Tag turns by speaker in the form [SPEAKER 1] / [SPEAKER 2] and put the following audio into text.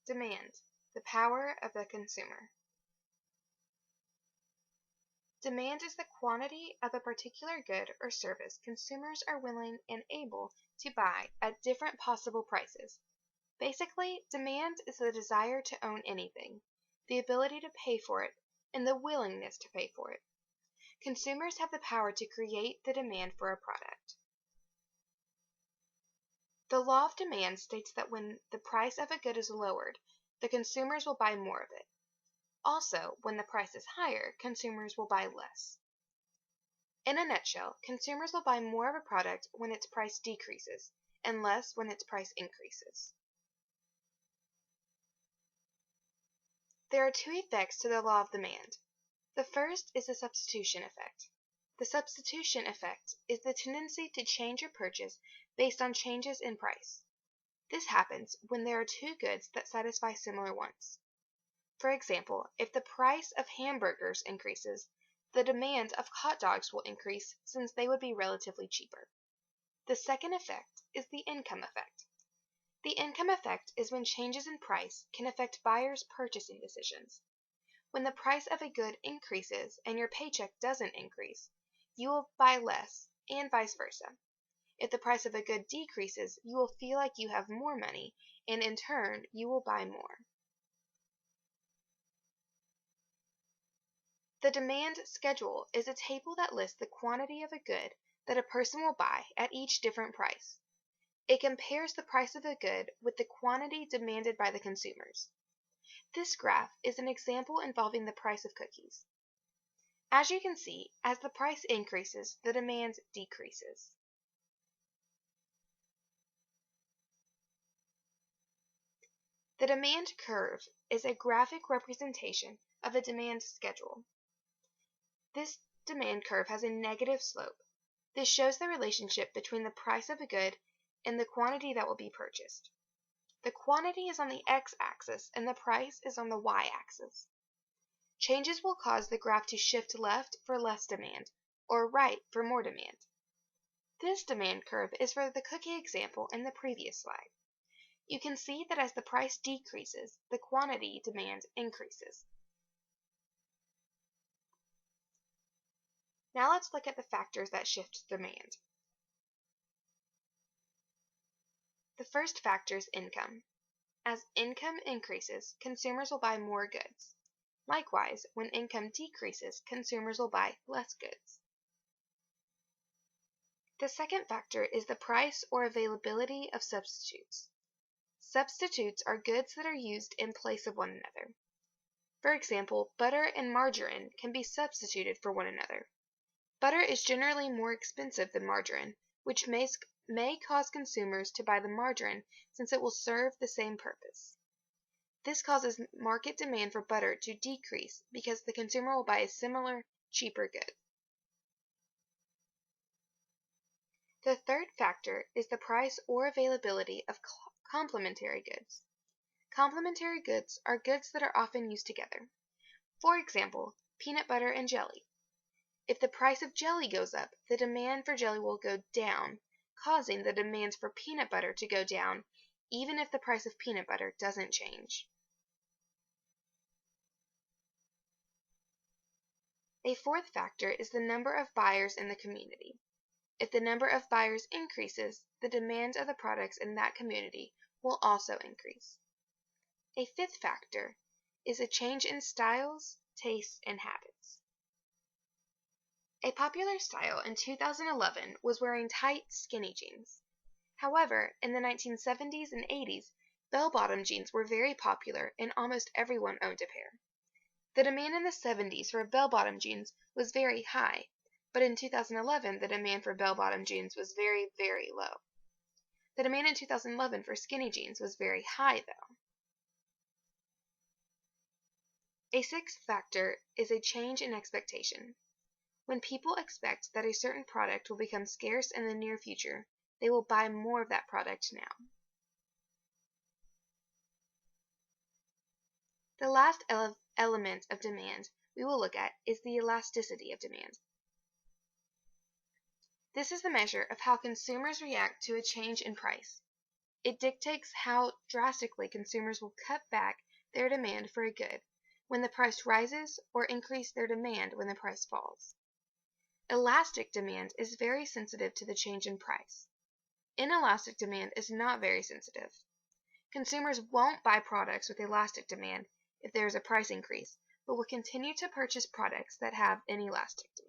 [SPEAKER 1] Demand, the power of the consumer. Demand is the quantity of a particular good or service consumers are willing and able to buy at different possible prices. Basically, demand is the desire to own anything, the ability to pay for it, and the willingness to pay for it. Consumers have the power to create the demand for a product. The law of demand states that when the price of a good is lowered, the consumers will buy more of it. Also, when the price is higher, consumers will buy less. In a nutshell, consumers will buy more of a product when its price decreases, and less when its price increases. There are two effects to the law of demand. The first is the substitution effect. The substitution effect is the tendency to change your purchase based on changes in price. This happens when there are two goods that satisfy similar wants. For example, if the price of hamburgers increases, the demand of hot dogs will increase since they would be relatively cheaper. The second effect is the income effect. The income effect is when changes in price can affect buyers' purchasing decisions. When the price of a good increases and your paycheck doesn't increase, you will buy less, and vice versa. If the price of a good decreases, you will feel like you have more money, and in turn, you will buy more. The demand schedule is a table that lists the quantity of a good that a person will buy at each different price. It compares the price of a good with the quantity demanded by the consumers. This graph is an example involving the price of cookies. As you can see, as the price increases, the demand decreases. The demand curve is a graphic representation of a demand schedule. This demand curve has a negative slope. This shows the relationship between the price of a good and the quantity that will be purchased. The quantity is on the x-axis and the price is on the y-axis. Changes will cause the graph to shift left for less demand, or right for more demand. This demand curve is for the cookie example in the previous slide. You can see that as the price decreases, the quantity demand increases. Now let's look at the factors that shift demand. The first factor is income. As income increases, consumers will buy more goods. Likewise, when income decreases, consumers will buy less goods. The second factor is the price or availability of substitutes. Substitutes are goods that are used in place of one another. For example, butter and margarine can be substituted for one another. Butter is generally more expensive than margarine, which may cause consumers to buy the margarine since it will serve the same purpose. This causes market demand for butter to decrease because the consumer will buy a similar, cheaper good. The third factor is the price or availability of complementary goods. Complementary goods are goods that are often used together. For example, peanut butter and jelly. If the price of jelly goes up, the demand for jelly will go down, causing the demand for peanut butter to go down, even if the price of peanut butter doesn't change. A fourth factor is the number of buyers in the community. If the number of buyers increases, the demand of the products in that community will also increase. A fifth factor is a change in styles, tastes, and habits. A popular style in 2011 was wearing tight, skinny jeans. However, in the 1970s and 80s, bell-bottom jeans were very popular and almost everyone owned a pair. The demand in the 70s for bell-bottom jeans was very high, but in 2011 the demand for bell-bottom jeans was very, very low. The demand in 2011 for skinny jeans was very high, though. A sixth factor is a change in expectation. When people expect that a certain product will become scarce in the near future, they will buy more of that product now. The last element of demand we will look at is the elasticity of demand. This is the measure of how consumers react to a change in price. It dictates how drastically consumers will cut back their demand for a good when the price rises or increase their demand when the price falls. Elastic demand is very sensitive to the change in price. Inelastic demand is not very sensitive. Consumers won't buy products with elastic demand if there is a price increase, but will continue to purchase products that have inelastic demand.